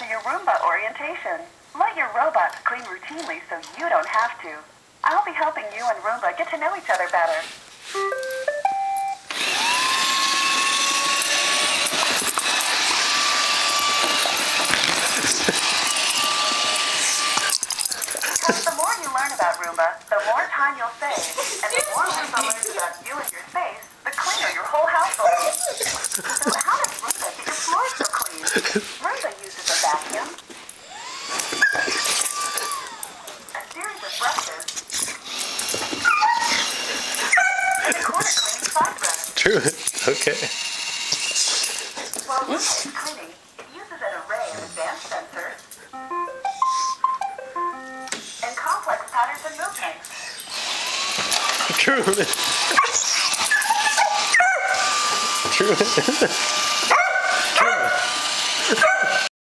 your Roomba orientation. Let your robots clean routinely so you don't have to. I'll be helping you and Roomba get to know each other better. Because the more you learn about Roomba, the more time you'll save. And the more Roomba learns about you and your space, the cleaner your whole household is. So how does Roomba get your floors so clean? Roomba uses a vacuum, a series of brushes, and a corner cleaning side brush. True. Okay. While Roomba is cleaning, it uses an array of advanced sensors and complex patterns and movements. True. True.